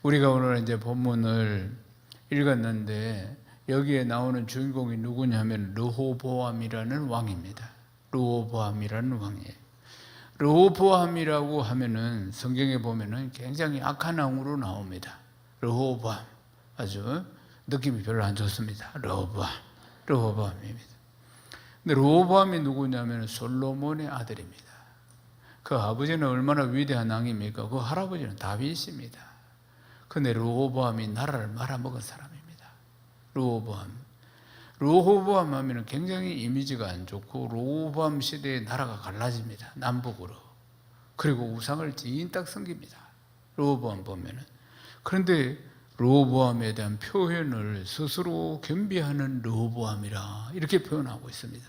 우리가 오늘 이제 본문을 읽었는데 여기에 나오는 주인공이 누구냐면 르호보암이라는 왕입니다. 르호보암이라는 왕이에요. 르호보암이라고 하면은 성경에 보면은 굉장히 악한 왕으로 나옵니다. 르호보암, 아주 느낌이 별로 안 좋습니다. 르호보암입니다. 근데 르호보암이 누구냐면 솔로몬의 아들입니다. 그 아버지는 얼마나 위대한 왕입니까? 그 할아버지는 다윗입니다. 근데 르호보암이 나라를 말아먹은 사람입니다. 르호보암 하면 굉장히 이미지가 안 좋고, 르호보암 시대에 나라가 갈라집니다. 남북으로. 그리고 우상을 찐딱 섬깁니다. 르호보암 보면은. 그런데 르호보암에 대한 표현을 스스로 겸비하는 르호보암이라 이렇게 표현하고 있습니다.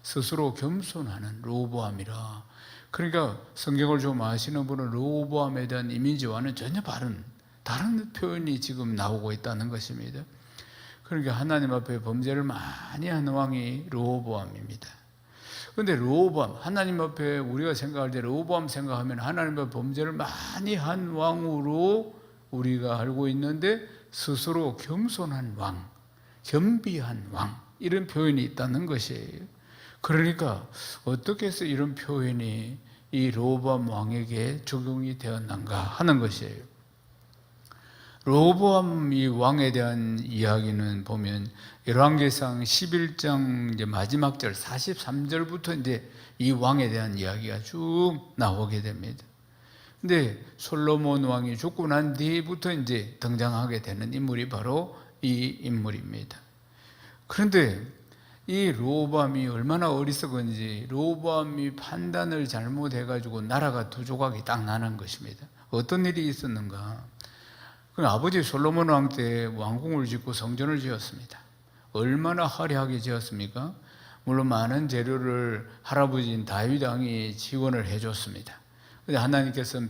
스스로 겸손하는 르호보암이라. 그러니까 성경을 좀 아시는 분은 르호보암에 대한 이미지와는 전혀 다른 표현이 지금 나오고 있다는 것입니다. 그러니까 하나님 앞에 범죄를 많이 한 왕이 르호보암입니다. 그런데 르호보암, 하나님 앞에 우리가 생각할 때 르호보암 생각하면 하나님 앞에 범죄를 많이 한 왕으로 우리가 알고 있는데, 스스로 겸손한 왕, 겸비한 왕, 이런 표현이 있다는 것이에요. 그러니까 어떻게 해서 이런 표현이 이 르호보암 왕에게 적용이 되었는가 하는 것이에요. 르호보암 이 왕에 대한 이야기는 보면 열왕기상 11장 이제 마지막 절 43절부터 이제 이 왕에 대한 이야기가 쭉 나오게 됩니다. 근데 솔로몬 왕이 죽고 난 뒤부터 이제 등장하게 되는 인물이 바로 이 인물입니다. 그런데 이 르호보암이 얼마나 어리석은지, 르호보암이 판단을 잘못해가지고 나라가 두 조각이 딱 나는 것입니다. 어떤 일이 있었는가? 아버지 솔로몬 왕 때 왕궁을 짓고 성전을 지었습니다. 얼마나 화려하게 지었습니까? 물론 많은 재료를 할아버지인 다윗 왕이 지원을 해줬습니다. 그런데 하나님께서는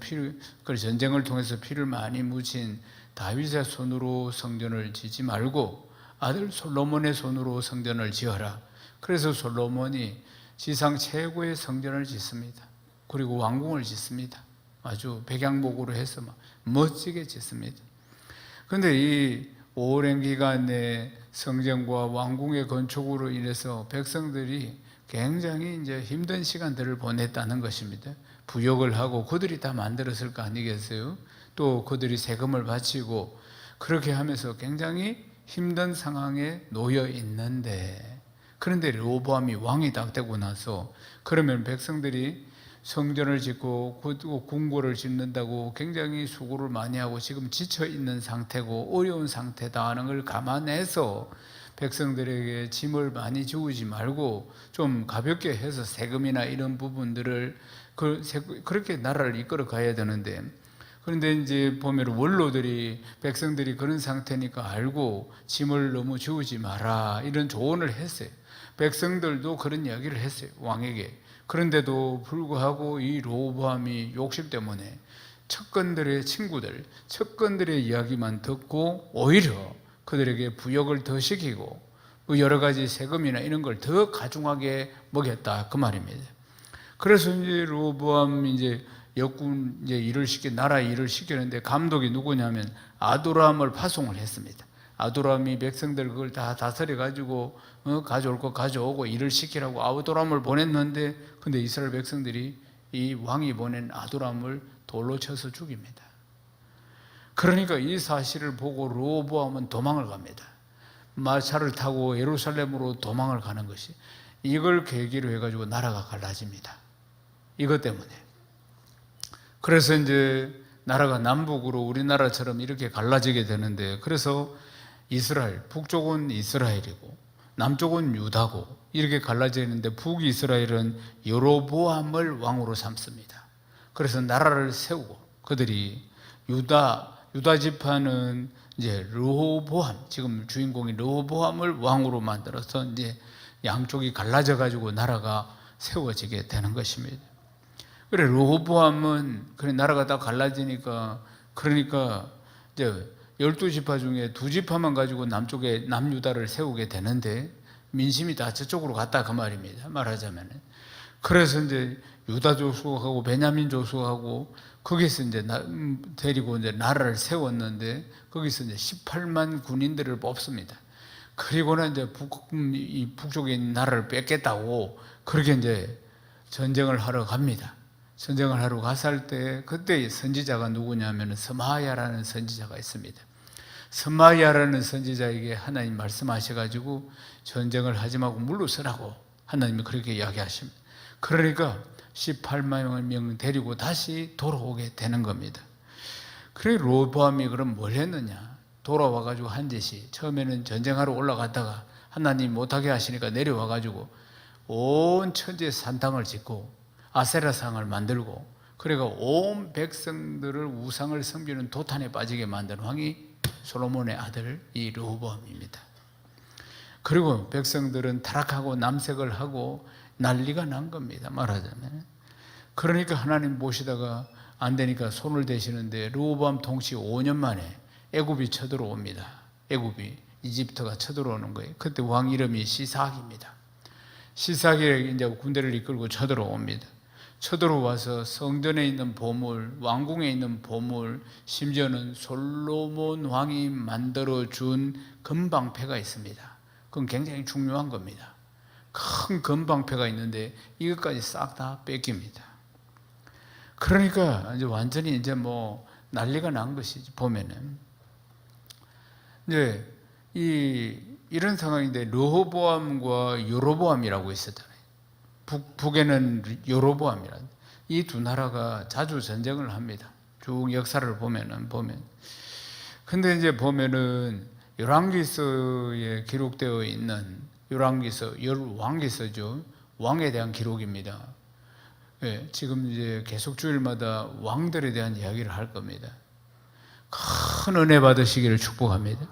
전쟁을 통해서 피를 많이 묻힌 다윗의 손으로 성전을 짓지 말고 아들 솔로몬의 손으로 성전을 지어라. 그래서 솔로몬이 지상 최고의 성전을 짓습니다. 그리고 왕궁을 짓습니다. 아주 백양목으로 해서 멋지게 짓습니다. 그런데 이 오랜 기간의 성전과 왕궁의 건축으로 인해서 백성들이 굉장히 이제 힘든 시간들을 보냈다는 것입니다. 부역을 하고 그들이 다 만들었을 거 아니겠어요? 또 그들이 세금을 바치고 그렇게 하면서 굉장히 힘든 상황에 놓여 있는데, 그런데 르호보암이 왕이 딱 되고 나서 그러면 백성들이 성전을 짓고 궁궐을 짓는다고 굉장히 수고를 많이 하고 지금 지쳐 있는 상태고 어려운 상태다 하는 걸 감안해서 백성들에게 짐을 많이 지우지 말고 좀 가볍게 해서 세금이나 이런 부분들을 그렇게 나라를 이끌어 가야 되는데, 그런데 이제 보면 원로들이 백성들이 그런 상태니까 알고 짐을 너무 지우지 마라 이런 조언을 했어요. 백성들도 그런 이야기를 했어요, 왕에게. 그런데도 불구하고 이 르호보암이 욕심 때문에 척건들의 친구들, 척건들의 이야기만 듣고 오히려 그들에게 부역을 더 시키고 여러 가지 세금이나 이런 걸 더 가중하게 먹였다 그 말입니다. 그래서 이제 르호보암 역군 나라 일을 시키는데 감독이 누구냐면 아도람을 파송을 했습니다. 아도람이 백성들 그걸 다 다스려 가지고 가져올 거 가져오고 일을 시키라고 아도람을 보냈는데, 근데 이스라엘 백성들이 이 왕이 보낸 아도람을 돌로 쳐서 죽입니다. 그러니까 이 사실을 보고 르호보암은 도망을 갑니다. 마차를 타고 예루살렘으로 도망을 가는 것이, 이걸 계기로 해가지고 나라가 갈라집니다. 이것 때문에. 그래서 이제 나라가 남북으로 우리나라처럼 이렇게 갈라지게 되는데, 그래서 이스라엘, 북쪽은 이스라엘이고 남쪽은 유다고 이렇게 갈라져 있는데, 북이스라엘은 여로보암을 왕으로 삼습니다. 그래서 나라를 세우고 그들이 유다 지파는 이제 르호보암, 지금 주인공이 르호보암을 왕으로 만들어서 이제 양쪽이 갈라져 가지고 나라가 세워지게 되는 것입니다. 그래 르호보암은 그래 나라가 다 갈라지니까, 그러니까 이제 12지파 중에 2지파만 가지고 남쪽에 남유다를 세우게 되는데 민심이 다 저쪽으로 갔다 그 말입니다. 말하자면. 그래서 이제 유다 조수하고 베냐민 조수하고 거기서 이제 데리고 이제 나라를 세웠는데 거기서 이제 18만 군인들을 뽑습니다. 그리고는 이제 북쪽에 있는 나라를 뺏겠다고 그렇게 이제 전쟁을 하러 갑니다. 전쟁을 하러 갔을 때 그때 선지자가 누구냐면 스마야라는 선지자가 있습니다. 스마야라는 선지자에게 하나님 말씀하셔가지고 전쟁을 하지 말고 물러서라고 하나님이 그렇게 이야기하십니다. 그러니까 18만 명 데리고 다시 돌아오게 되는 겁니다. 그래 로보암이 그럼 뭘 했느냐? 돌아와가지고 한 짓이 처음에는 전쟁하러 올라갔다가 하나님 못하게 하시니까 내려와가지고 온 천지에 산당을 짓고 아세라상을 만들고 그래가 온 백성들을 우상을 섬기는 도탄에 빠지게 만든 왕이 솔로몬의 아들 이 르호보암입니다. 그리고 백성들은 타락하고 남색을 하고 난리가 난 겁니다. 말하자면. 그러니까 하나님 보시다가 안 되니까 손을 대시는데 르호보암 통치 5년 만에 애굽이 쳐들어옵니다. 애굽이 이집트가 쳐들어오는 거예요. 그때 왕 이름이 시삭입니다. 시삭이 이제 군대를 이끌고 쳐들어옵니다. 쳐들어와서 성전에 있는 보물, 왕궁에 있는 보물, 심지어는 솔로몬 왕이 만들어준 금방패가 있습니다. 그건 굉장히 중요한 겁니다. 큰 금방패가 있는데 이것까지 싹 다 뺏깁니다. 그러니까 이제 완전히 이제 뭐 난리가 난 것이지 보면은 이제 이런 상황인데 르호보암과 여로보암이라고 있었잖아요. 북에는 여로보암이라 이 두 나라가 자주 전쟁을 합니다. 쭉 역사를 보면 근데 이제 보면은 열왕기서에 기록되어 있는 열왕기서 열왕기서죠. 왕에 대한 기록입니다. 예, 지금 이제 계속 주일마다 왕들에 대한 이야기를 할 겁니다. 큰 은혜 받으시기를 축복합니다.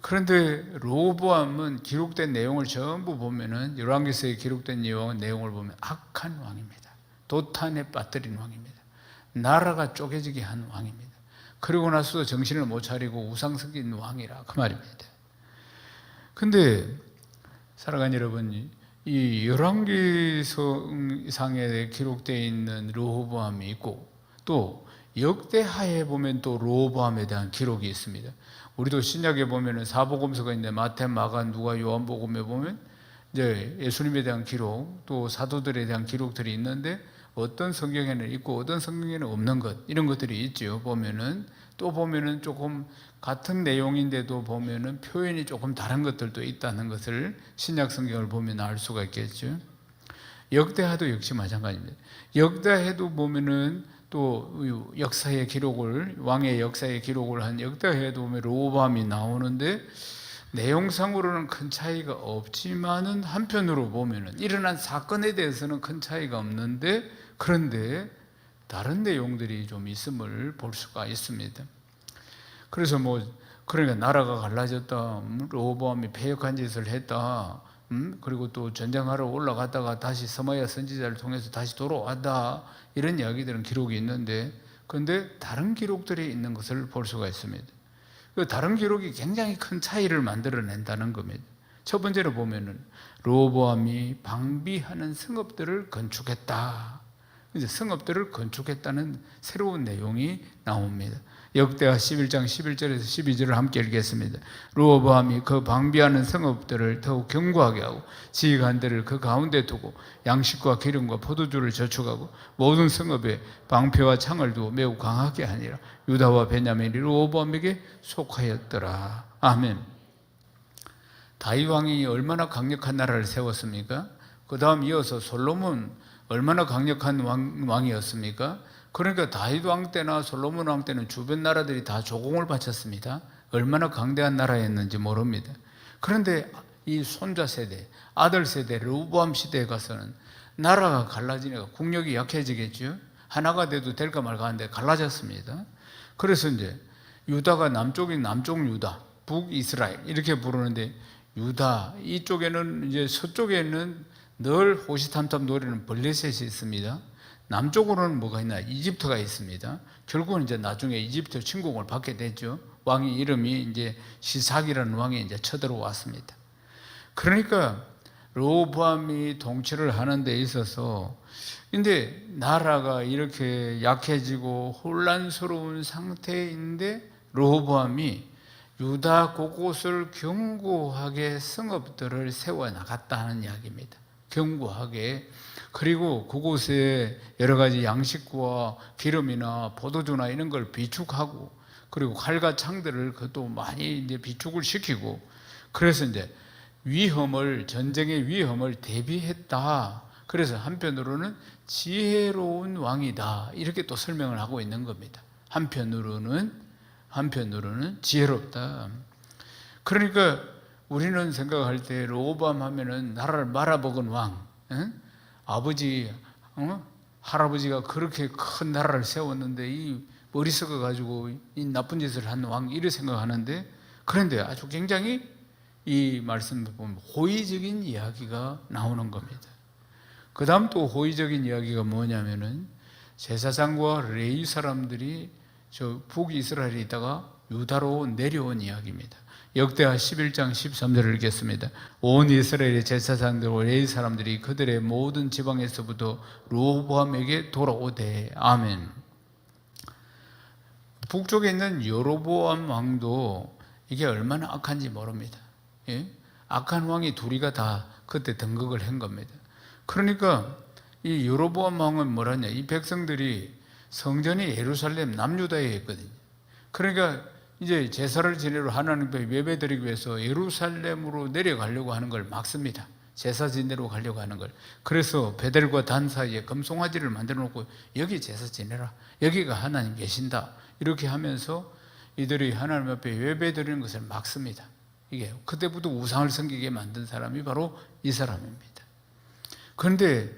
그런데 르호보암은 기록된 내용을 전부 보면은 열왕기서에 기록된 내용을 보면 악한 왕입니다. 도탄에 빠뜨린 왕입니다. 나라가 쪼개지게 한 왕입니다. 그리고 나서도 정신을 못 차리고 우상 섬긴 왕이라 그 말입니다. 근데 사랑하는 여러분, 이 열왕기상에 기록되어 있는 르호보암이 있고 또 역대하에 보면 또 르호보암에 대한 기록이 있습니다. 우리도 신약에 보면은 사복음서가 있는데 마태, 마가, 누가, 요한복음에 보면 이제 예수님에 대한 기록, 또 사도들에 대한 기록들이 있는데 어떤 성경에는 있고 어떤 성경에는 없는 것 이런 것들이 있죠. 보면은 또 보면은 조금 같은 내용인데도 보면은 표현이 조금 다른 것들도 있다는 것을 신약 성경을 보면 알 수가 있겠죠. 역대하도 역시 마찬가지입니다. 역대하도 보면은 또 역사의 기록을 왕의 역사의 기록을 한 역대하에도 보면 르호보암이 나오는데 내용상으로는 큰 차이가 없지만은 한편으로 보면은 일어난 사건에 대해서는 큰 차이가 없는데 그런데 다른 내용들이 좀 있음을 볼 수가 있습니다. 그래서 그러니까 나라가 갈라졌다, 르호보암이 패역한 짓을 했다, 그리고 또 전쟁하러 올라갔다가 다시 스마야 선지자를 통해서 다시 돌아왔다 이런 이야기들은 기록이 있는데 그런데 다른 기록들이 있는 것을 볼 수가 있습니다. 그 다른 기록이 굉장히 큰 차이를 만들어낸다는 겁니다. 첫 번째로 보면은 르호보암이 방비하는 성읍들을 건축했다. 이제 성읍들을 건축했다는 새로운 내용이 나옵니다. 역대하 11장 11절에서 12절을 함께 읽겠습니다. 르호보암이 그 방비하는 성읍들을 더욱 견고하게 하고 지휘관들을 그 가운데 두고 양식과 기름과 포도주를 저축하고 모든 성읍에 방패와 창을 두어 매우 강하게 하니라. 유다와 베냐민이 르호보암에게 속하였더라. 아멘. 다윗 왕이 얼마나 강력한 나라를 세웠습니까? 그 다음 이어서 솔로몬 얼마나 강력한 왕이었습니까? 그러니까 다윗 왕 때나 솔로몬 왕 때는 주변 나라들이 다 조공을 바쳤습니다. 얼마나 강대한 나라였는지 모릅니다. 그런데 이 손자 세대, 아들 세대, 르호보암 시대에 가서는 나라가 갈라지니까 국력이 약해지겠죠. 하나가 돼도 될까 말까 하는데 갈라졌습니다. 그래서 이제 유다가 남쪽 유다, 북이스라엘 이렇게 부르는데 유다 이쪽에는 이제 서쪽에는 늘 호시탐탐 노리는 블레셋이 있습니다. 남쪽으로는 뭐가 있나? 이집트가 있습니다. 결국은 이제 나중에 이집트 침공을 받게 되죠. 왕의 이름이 이제 시삭이라는 왕이 이제 쳐들어왔습니다. 그러니까 르호보암이 통치를 하는 데 있어서, 근데 나라가 이렇게 약해지고 혼란스러운 상태인데 르호보암이 유다 곳곳을 견고하게 성읍들을 세워 나갔다 하는 이야기입니다. 견고하게. 그리고 그곳에 여러 가지 양식과 기름이나 포도주나 이런 걸 비축하고, 그리고 칼과 창들을 그것도 많이 이제 비축을 시키고, 그래서 이제 전쟁의 위험을 대비했다. 그래서 한편으로는 지혜로운 왕이다. 이렇게 또 설명을 하고 있는 겁니다. 한편으로는 지혜롭다. 그러니까 우리는 생각할 때 르호보암 하면은 나라를 말아먹은 왕, 아버지, 할아버지가 그렇게 큰 나라를 세웠는데 이 머리 썩어 가지고 이 나쁜 짓을 한 왕, 이렇게 생각하는데, 그런데 아주 굉장히 이 말씀을 보면 호의적인 이야기가 나오는 겁니다. 그 다음 또 호의적인 이야기가 뭐냐면은 제사장과 레위 사람들이 저 북이스라엘에 있다가 유다로 내려온 이야기입니다. 역대하 11장 13절을 읽겠습니다. 온 이스라엘의 제사장들과 레위 사람들이 그들의 모든 지방에서부터 르호보암에게 돌아오되. 아멘. 북쪽에 있는 여로보암 왕도 이게 얼마나 악한지 모릅니다. 예? 악한 왕이 둘이가 다 그때 등극을 한 겁니다. 그러니까 이 여로보암 왕은 뭐라냐, 이 백성들이 성전이 예루살렘 남유다에 있거든요. 그러니까 이제 제사를 지내러 하나님께 예배드리기 위해서 예루살렘으로 내려가려고 하는 걸 막습니다. 제사 지내러 가려고 하는 걸. 그래서 베델과 단 사이에 금송아지를 만들어 놓고 여기 제사 지내라, 여기가 하나님 계신다, 이렇게 하면서 이들이 하나님 앞에 예배드리는 것을 막습니다. 이게 그때부터 우상을 섬기게 만든 사람이 바로 이 사람입니다. 그런데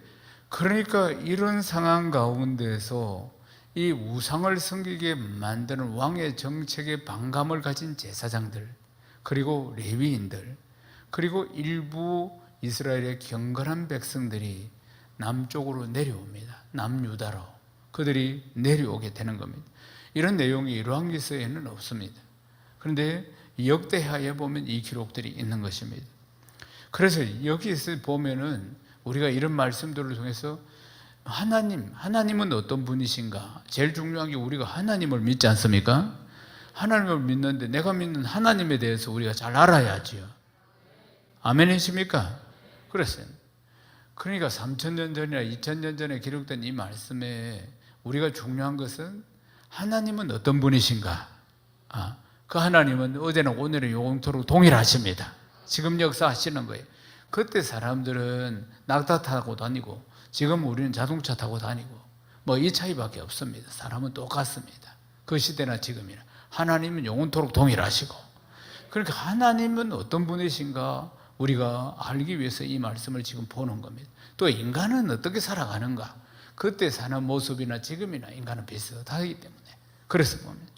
그러니까 이런 상황 가운데서 이 우상을 섬기게 만드는 왕의 정책에 반감을 가진 제사장들, 그리고 레위인들, 그리고 일부 이스라엘의 경건한 백성들이 남쪽으로 내려옵니다. 남유다로 그들이 내려오게 되는 겁니다. 이런 내용이 열왕기서에는 없습니다. 그런데 역대하에 보면 이 기록들이 있는 것입니다. 그래서 여기서 보면은 우리가 이런 말씀들을 통해서 하나님은 어떤 분이신가? 제일 중요한 게 우리가 하나님을 믿지 않습니까? 하나님을 믿는데 내가 믿는 하나님에 대해서 우리가 잘 알아야지요. 아멘이십니까? 그랬어요. 그러니까 3,000년 전이나 2,000년 전에 기록된 이 말씀에 우리가 중요한 것은 하나님은 어떤 분이신가? 그 하나님은 어제나 오늘은 영원토록 동일하십니다. 지금 역사하시는 거예요. 그때 사람들은 낙타 타고 다니고 지금 우리는 자동차 타고 다니고 뭐 이 차이밖에 없습니다. 사람은 똑같습니다. 그 시대나 지금이나. 하나님은 영원토록 동일하시고, 그러니까 하나님은 어떤 분이신가 우리가 알기 위해서 이 말씀을 지금 보는 겁니다. 또 인간은 어떻게 살아가는가, 그때 사는 모습이나 지금이나 인간은 비슷하기 때문에 그래서 봅니다.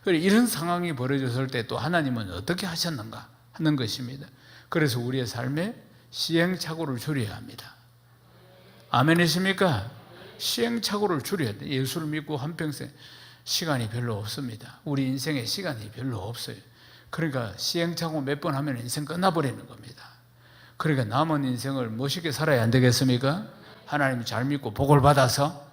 이런 상황이 벌어졌을 때 또 하나님은 어떻게 하셨는가 하는 것입니다. 그래서 우리의 삶에 시행착오를 줄여야 합니다. 아멘이십니까? 시행착오를 줄여야 돼요. 예수를 믿고 한평생 시간이 별로 없습니다. 우리 인생에 시간이 별로 없어요. 그러니까 시행착오 몇 번 하면 인생 끝나버리는 겁니다. 그러니까 남은 인생을 멋있게 살아야 안 되겠습니까? 하나님 잘 믿고 복을 받아서.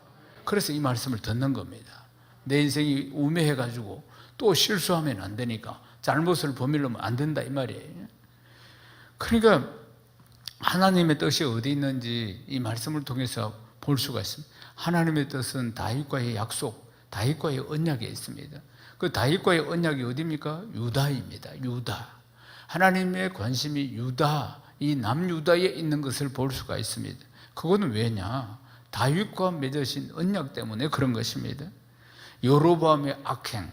그래서 이 말씀을 듣는 겁니다. 내 인생이 우매해가지고 또 실수하면 안 되니까 잘못을 범하려면 안 된다 이 말이에요. 그러니까 하나님의 뜻이 어디 있는지 이 말씀을 통해서 볼 수가 있습니다. 하나님의 뜻은 다윗과의 약속, 다윗과의 언약에 있습니다. 그 다윗과의 언약이 어디입니까? 유다입니다. 유다. 하나님의 관심이 유다, 이 남유다에 있는 것을 볼 수가 있습니다. 그거는 왜냐? 다윗과 맺으신 언약 때문에 그런 것입니다. 여로보암의 악행,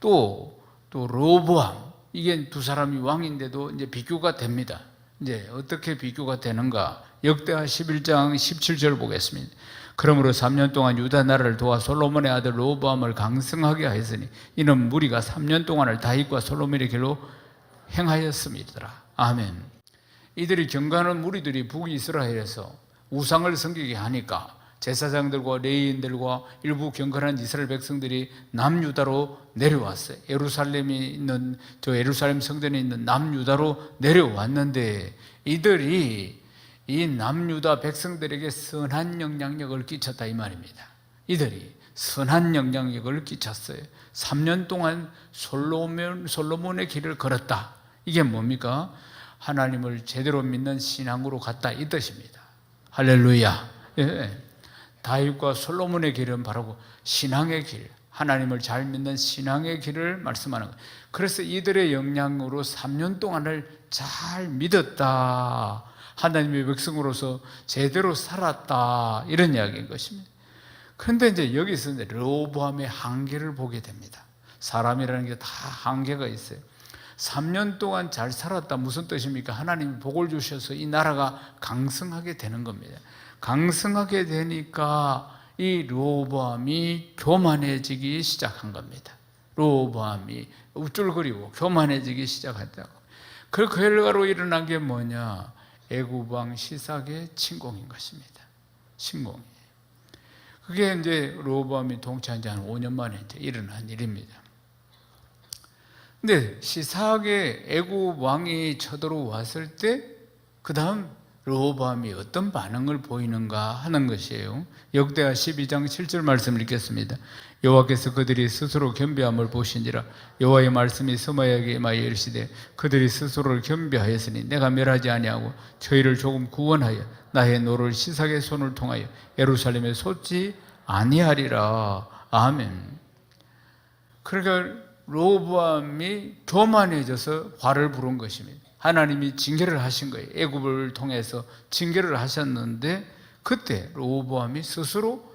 또 르호보암, 이게 두 사람이 왕인데도 이제 비교가 됩니다. 이제 어떻게 비교가 되는가? 역대하 11장 17절 보겠습니다. 그러므로 3년 동안 유다 나라를 도와 솔로몬의 아들 르호보암을 강성하게 하였으니 이는 무리가 3년 동안을 다윗과 솔로몬의 길로 행하였습니다. 아멘. 이들이 경건한 무리들이 북이스라엘에서 우상을 섬기게 하니까 제사장들과 레위인들과 일부 경건한 이스라엘 백성들이 남유다로 내려왔어요. 예루살렘 성전에 있는 남유다로 내려왔는데 이들이 이 남유다 백성들에게 선한 영향력을 끼쳤다 이 말입니다. 이들이 선한 영향력을 끼쳤어요. 3년 동안 솔로몬의 길을 걸었다. 이게 뭡니까? 하나님을 제대로 믿는 신앙으로 갔다 이 뜻입니다. 할렐루야. 예. 다윗과 솔로몬의 길은 바로 신앙의 길, 하나님을 잘 믿는 신앙의 길을 말씀하는 거예요. 그래서 이들의 영향으로 3년 동안을 잘 믿었다. 하나님의 백성으로서 제대로 살았다. 이런 이야기인 것입니다. 그런데 이제 여기서 르호보암의 한계를 보게 됩니다. 사람이라는 게 다 한계가 있어요. 3년 동안 잘 살았다 무슨 뜻입니까? 하나님이 복을 주셔서 이 나라가 강성하게 되는 겁니다. 강성하게 되니까 이 르호보암이 교만해지기 시작한 겁니다. 르호보암이 우쭐거리고 교만해지기 시작했다고. 그 결과로 일어난 게 뭐냐? 애굽 왕 시삭의 침공인 것입니다. 침공이. 그게 이제 르호보암이 통치한 지 한 5년 만에 이제 일어난 일입니다. 근데 시삭의 애굽 왕이 쳐들어왔을 때 그 다음 르호보암이 어떤 반응을 보이는가 하는 것이에요. 역대하 12장 7절 말씀을 읽겠습니다. 여호와께서 그들이 스스로 겸비함을 보신지라 여호와의 말씀이 스마야에게 임하여 이르시되 그들이 스스로를 겸비하였으니 내가 멸하지 아니하고 저희를 조금 구원하여 나의 노를 시삭의 손을 통하여 예루살렘에 쏟지 아니하리라. 아멘. 그러니까 르호보암이 교만해져서 화를 부른 것입니다. 하나님이 징계를 하신 거예요. 애굽을 통해서 징계를 하셨는데 그때 르호보암이 스스로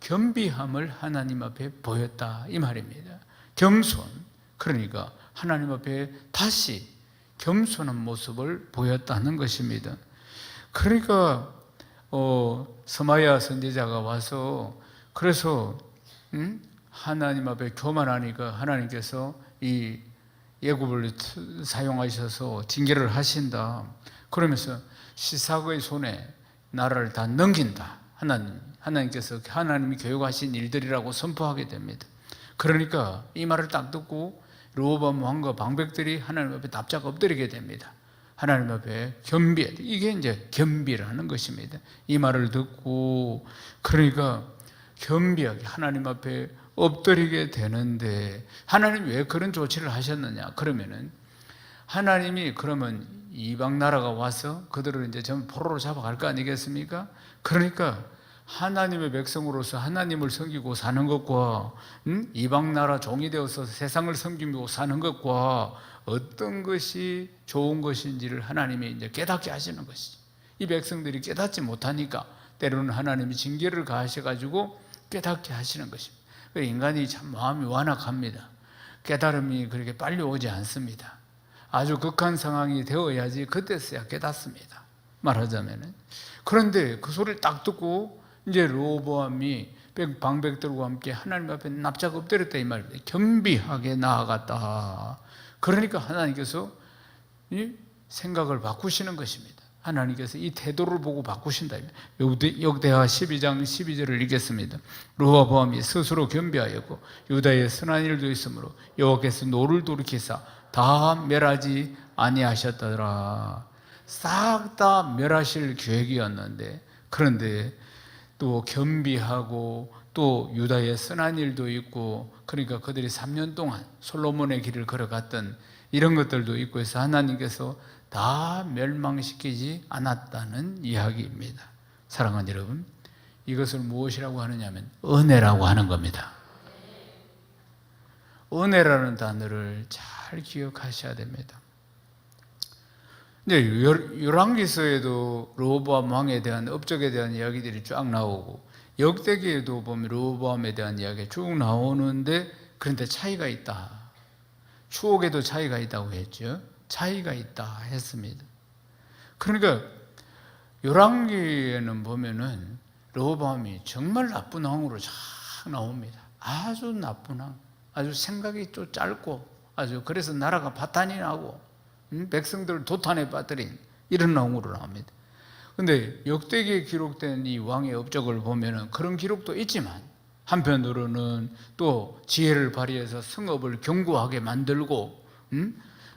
겸비함을 하나님 앞에 보였다 이 말입니다. 겸손, 그러니까 하나님 앞에 다시 겸손한 모습을 보였다는 것입니다. 그러니까 스마야 선지자가 와서 그래서 하나님 앞에 교만하니까 하나님께서 이 애굽을 사용하셔서 징계를 하신다. 그러면서 시삭의 손에 나라를 다 넘긴다. 하나님께서 하나님이 교육하신 일들이라고 선포하게 됩니다. 그러니까 이 말을 딱 듣고 르호보암 왕과 방백들이 하나님 앞에 납작 엎드리게 됩니다. 하나님 앞에 겸비해야 돼. 이게 이제 겸비라는 것입니다. 이 말을 듣고 그러니까 겸비하게 하나님 앞에 엎드리게 되는데 하나님 왜 그런 조치를 하셨느냐? 그러면은 하나님이 그러면 이방 나라가 와서 그들을 이제 전부 포로로 잡아갈 거 아니겠습니까? 그러니까 하나님의 백성으로서 하나님을 섬기고 사는 것과 이방 나라 종이 되어서 세상을 섬기고 사는 것과 어떤 것이 좋은 것인지를 하나님이 이제 깨닫게 하시는 것이죠. 이 백성들이 깨닫지 못하니까 때로는 하나님이 징계를 가하셔가지고 깨닫게 하시는 것입니다. 인간이 참 마음이 완악합니다. 깨달음이 그렇게 빨리 오지 않습니다. 아주 극한 상황이 되어야지 그때서야 깨닫습니다. 말하자면은. 그런데 그 소리를 딱 듣고 이제 르호보암이 방백들과 함께 하나님 앞에 납작 엎드렸다 이 말입니다. 겸비하게 나아갔다. 그러니까 하나님께서 이 생각을 바꾸시는 것입니다. 하나님께서 이 태도를 보고 바꾸신다. 역대하 12장 12절을 읽겠습니다. 르호보암이 스스로 겸비하였고 유다에 선한 일도 있으므로 여호와께서 노를 돌이키사 다 멸하지 아니하셨더라. 싹 다 멸하실 계획이었는데 그런데 또 겸비하고 또 유다에 선한 일도 있고 그러니까 그들이 3년 동안 솔로몬의 길을 걸어갔던 이런 것들도 있고 해서 하나님께서 다 멸망시키지 않았다는 이야기입니다. 사랑하는 여러분, 이것을 무엇이라고 하느냐면 은혜라고 하는 겁니다. 은혜라는 단어를 잘 기억하셔야 됩니다. 이제 열왕기서에도 르호보암 왕에 대한 업적에 대한 이야기들이 쫙 나오고 역대기에도 보면 르호보암에 대한 이야기가 쭉 나오는데 그런데 차이가 있다. 추억에도 차이가 있다고 했죠. 차이가 있다 했습니다. 그러니까 열왕기에는 보면은 르호보암이 정말 나쁜 왕으로 쫙 나옵니다. 아주 나쁜 왕, 아주 생각이 좀 짧고 아주 그래서 나라가 파탄이 나고 백성들을 도탄에 빠뜨린 이런 왕으로 나옵니다. 근데 역대기에 기록된 이 왕의 업적을 보면은 그런 기록도 있지만 한편으로는 또 지혜를 발휘해서 성읍을 견고하게 만들고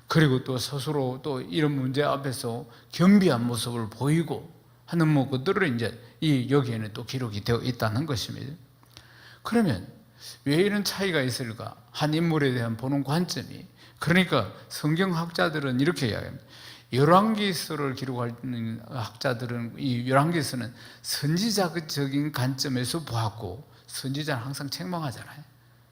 그리고 또 스스로 또 이런 문제 앞에서 겸비한 모습을 보이고 하는 뭐 것들을 이제 이 여기에는 또 기록이 되어 있다는 것입니다. 그러면 왜 이런 차이가 있을까? 한 인물에 대한 보는 관점이. 그러니까 성경학자들은 이렇게 이야기합니다. 열왕기서를 기록하는 학자들은 이 열왕기서는 선지자적인 관점에서 보았고, 선지자는 항상 책망하잖아요.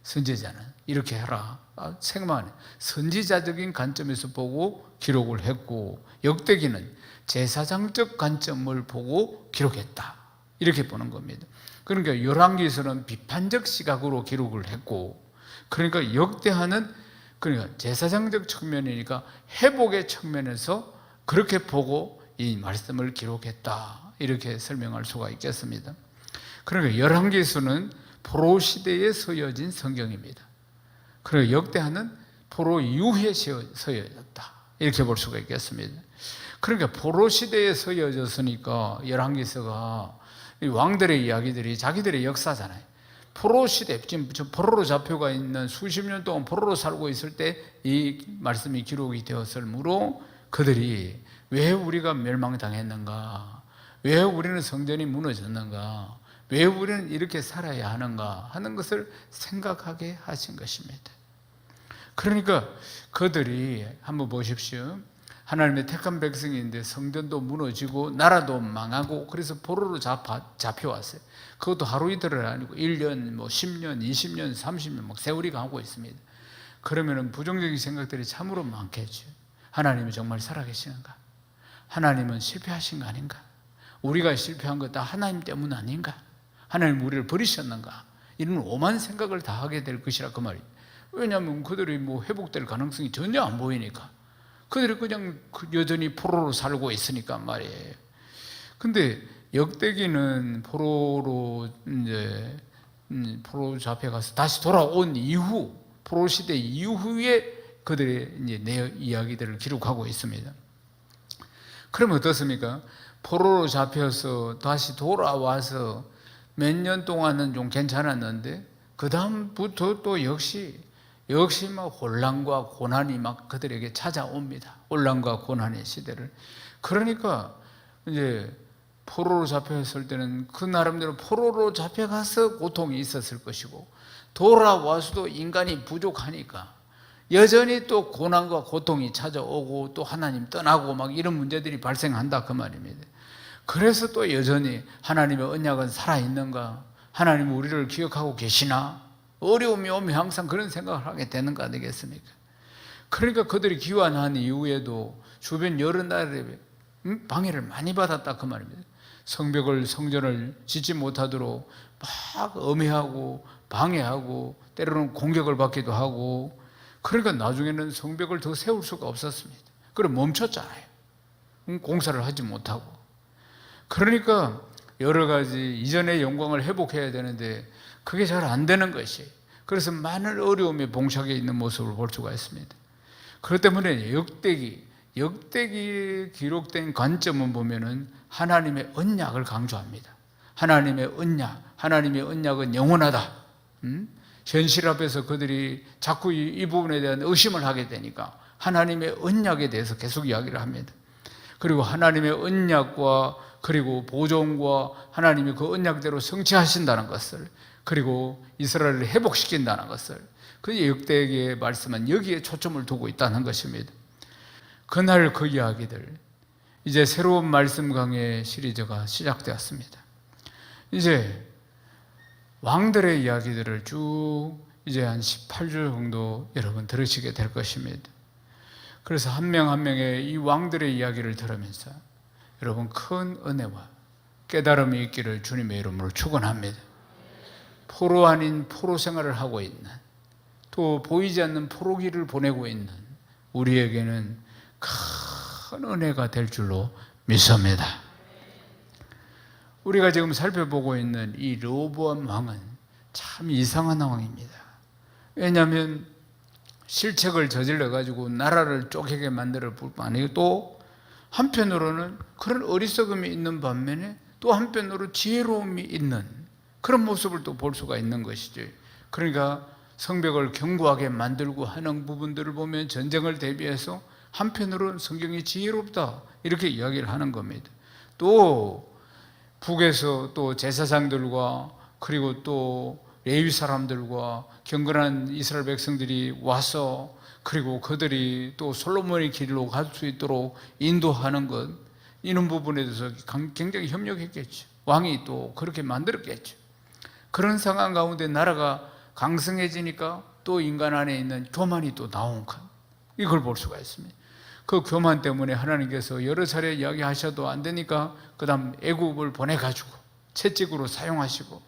선지자는 이렇게 해라, 책망하네. 선지자적인 관점에서 보고 기록을 했고, 역대기는 제사장적 관점을 보고 기록했다, 이렇게 보는 겁니다. 그러니까 열왕기서는 비판적 시각으로 기록을 했고, 그러니까 역대하는 그러니까 제사장적 측면이니까 회복의 측면에서 그렇게 보고 이 말씀을 기록했다, 이렇게 설명할 수가 있겠습니다. 그러니까 열왕기서는 포로 시대에 서여진 성경입니다. 그리고 역대하는 포로 이후에 서여졌다, 이렇게 볼 수가 있겠습니다. 그러니까 포로 시대에 서여졌으니까 열왕기서가 왕들의 이야기들이 자기들의 역사잖아요. 포로 시대, 지금 포로로 잡혀가 있는 수십 년 동안 포로로 살고 있을 때 이 말씀이 기록이 되었으므로 그들이 왜 우리가 멸망당했는가, 왜 우리는 성전이 무너졌는가, 왜 우리는 이렇게 살아야 하는가 하는 것을 생각하게 하신 것입니다. 그러니까 그들이 한번 보십시오. 하나님의 택한 백성인데 성전도 무너지고 나라도 망하고, 그래서 포로로 잡혀왔어요. 그것도 하루 이틀은 아니고 1년, 10년, 20년, 30년 막 세월이 가고 있습니다. 그러면 부정적인 생각들이 참으로 많겠죠. 하나님이 정말 살아계시는가? 하나님은 실패하신 거 아닌가? 우리가 실패한 거 다 하나님 때문 아닌가? 하나님 우리를 버리셨는가? 이런 오만 생각을 다 하게 될 것이라 그 말이에요. 왜냐하면 그들이 회복될 가능성이 전혀 안 보이니까. 그들이 그냥 여전히 포로로 살고 있으니까 말이에요. 근데 역대기는 포로로 잡혀가서 다시 돌아온 이후, 포로 시대 이후에 그들의 이제 내 이야기들을 기록하고 있습니다. 그러면 어떻습니까? 포로로 잡혀서 다시 돌아와서 몇 년 동안은 좀 괜찮았는데 그 다음부터 또 역시 막 혼란과 고난이 막 그들에게 찾아옵니다. 혼란과 고난의 시대를. 그러니까 이제 포로로 잡혀있을 때는 그 나름대로 포로로 잡혀가서 고통이 있었을 것이고, 돌아와서도 인간이 부족하니까 여전히 또 고난과 고통이 찾아오고 또 하나님 떠나고 막 이런 문제들이 발생한다 그 말입니다. 그래서 또 여전히 하나님의 언약은 살아있는가? 하나님 우리를 기억하고 계시나? 어려움이 오면 항상 그런 생각을 하게 되는 거 아니겠습니까? 그러니까 그들이 귀환한 이후에도 주변 여러 나라에 방해를 많이 받았다 그 말입니다. 성전을 짓지 못하도록 막 엄해하고 방해하고 때로는 공격을 받기도 하고, 그러니까 나중에는 성벽을 더 세울 수가 없었습니다. 그럼 멈췄잖아요. 공사를 하지 못하고. 그러니까 여러 가지 이전의 영광을 회복해야 되는데 그게 잘 안 되는 것이, 그래서 많은 어려움에 봉착해 있는 모습을 볼 수가 있습니다. 그렇기 때문에 역대기에 기록된 관점은 보면은 하나님의 언약을 강조합니다. 하나님의 언약은 영원하다. 현실 앞에서 그들이 자꾸 이 부분에 대한 의심을 하게 되니까 하나님의 언약에 대해서 계속 이야기를 합니다. 그리고 하나님의 언약과 그리고 보존과 하나님이 그 언약대로 성취하신다는 것을, 그리고 이스라엘을 회복시킨다는 것을, 그 역대기의 말씀은 여기에 초점을 두고 있다는 것입니다. 그날 그 이야기들, 이제 새로운 말씀 강해 시리즈가 시작되었습니다. 이제 왕들의 이야기들을 쭉 이제 한 18주 정도 여러분 들으시게 될 것입니다. 그래서 한 명 한 명의 이 왕들의 이야기를 들으면서 여러분 큰 은혜와 깨달음이 있기를 주님의 이름으로 축원합니다. 포로 아닌 포로 생활을 하고 있는, 또 보이지 않는 포로기를 보내고 있는 우리에게는 큰 은혜가 될 줄로 믿습니다. 우리가 지금 살펴보고 있는 이 르호보암 왕은 참 이상한 왕입니다. 왜냐하면 실책을 저질러 가지고 나라를 쪼개게 만들어 볼 뿐 아니고, 또 한편으로는 그런 어리석음이 있는 반면에 또 한편으로 지혜로움이 있는 그런 모습을 또 볼 수가 있는 것이죠. 그러니까 성벽을 견고하게 만들고 하는 부분들을 보면 전쟁을 대비해서 한편으로는 성경이 지혜롭다 이렇게 이야기를 하는 겁니다. 또 북에서 또 제사장들과 그리고 또 레위 사람들과 경건한 이스라엘 백성들이 와서 그리고 그들이 또 솔로몬의 길로 갈 수 있도록 인도하는 것, 이런 부분에 대해서 굉장히 협력했겠죠. 왕이 또 그렇게 만들었겠죠. 그런 상황 가운데 나라가 강성해지니까 또 인간 안에 있는 교만이 또 나온 것, 이걸 볼 수가 있습니다. 그 교만 때문에 하나님께서 여러 차례 이야기하셔도 안 되니까 그 다음 애굽을 보내가지고 채찍으로 사용하시고,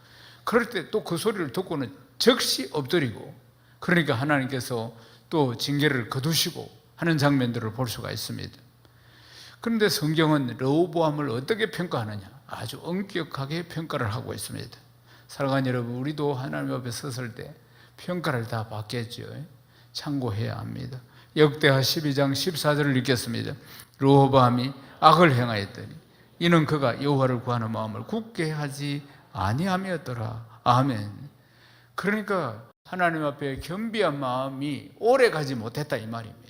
그럴 때 또 그 소리를 듣고는 즉시 엎드리고, 그러니까 하나님께서 또 징계를 거두시고 하는 장면들을 볼 수가 있습니다. 그런데 성경은 르호보암을 어떻게 평가하느냐? 아주 엄격하게 평가를 하고 있습니다. 사랑하는 여러분, 우리도 하나님 앞에 섰을 때 평가를 다 받겠죠. 참고해야 합니다. 역대하 12장 14절을 읽겠습니다. 르호보암이 악을 행하였더니 이는 그가 여호와를 구하는 마음을 굳게 하지 아니함이었더라. 아멘. 그러니까 하나님 앞에 겸비한 마음이 오래 가지 못했다, 이 말입니다.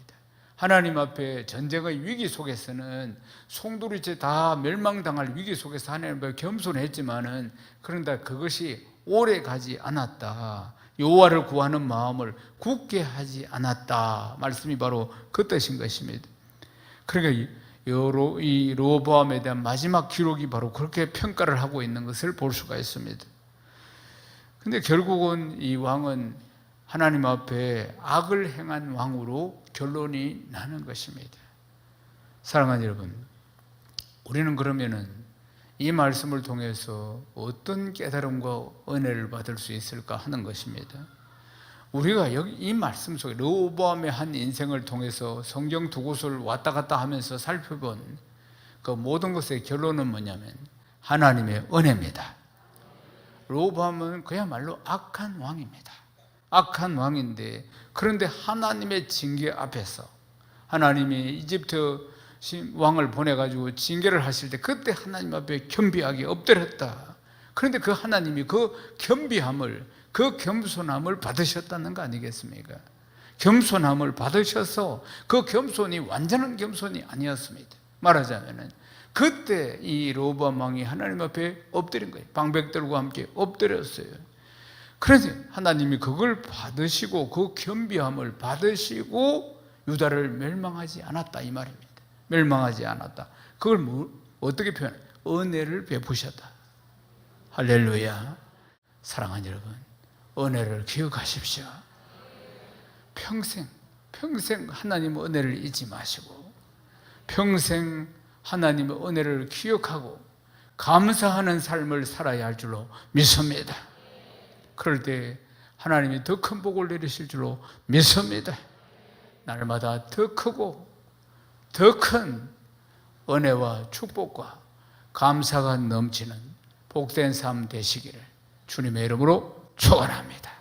하나님 앞에 전쟁의 위기 속에서는 송두리째 다 멸망당할 위기 속에서 하나님 앞에 겸손했지만은, 그런데 그것이 오래 가지 않았다. 여호와를 구하는 마음을 굳게 하지 않았다. 말씀이 바로 그 뜻인 것입니다. 그러니까 이 르호보암에 대한 마지막 기록이 바로 그렇게 평가를 하고 있는 것을 볼 수가 있습니다. 근데 결국은 이 왕은 하나님 앞에 악을 행한 왕으로 결론이 나는 것입니다. 사랑하는 여러분, 우리는 그러면은 이 말씀을 통해서 어떤 깨달음과 은혜를 받을 수 있을까 하는 것입니다. 우리가 여기 이 말씀 속에 르호보암의 한 인생을 통해서 성경 두 곳을 왔다 갔다 하면서 살펴본 그 모든 것의 결론은 뭐냐면 하나님의 은혜입니다. 르호보암은 그야말로 악한 왕입니다. 악한 왕인데, 그런데 하나님의 징계 앞에서 하나님이 이집트 왕을 보내가지고 징계를 하실 때 그때 하나님 앞에 겸비하게 엎드렸다. 그런데 그 하나님이 그 겸비함을, 그 겸손함을 받으셨다는 거 아니겠습니까? 겸손함을 받으셔서 그 겸손이 완전한 겸손이 아니었습니다. 말하자면은 그때 이 르호보암 왕이 하나님 앞에 엎드린 거예요. 방백들과 함께 엎드렸어요. 그래서 하나님이 그걸 받으시고 그 겸비함을 받으시고 유다를 멸망하지 않았다, 이 말입니다. 멸망하지 않았다. 그걸 어떻게 표현해요? 은혜를 베푸셨다. 할렐루야. 사랑하는 여러분, 은혜를 기억하십시오. 평생 하나님의 은혜를 잊지 마시고 평생 하나님의 은혜를 기억하고 감사하는 삶을 살아야 할 줄로 믿습니다. 그럴 때 하나님이 더 큰 복을 내리실 줄로 믿습니다. 날마다 더 크고 더 큰 은혜와 축복과 감사가 넘치는 복된 삶 되시기를 주님의 이름으로 축원합니다.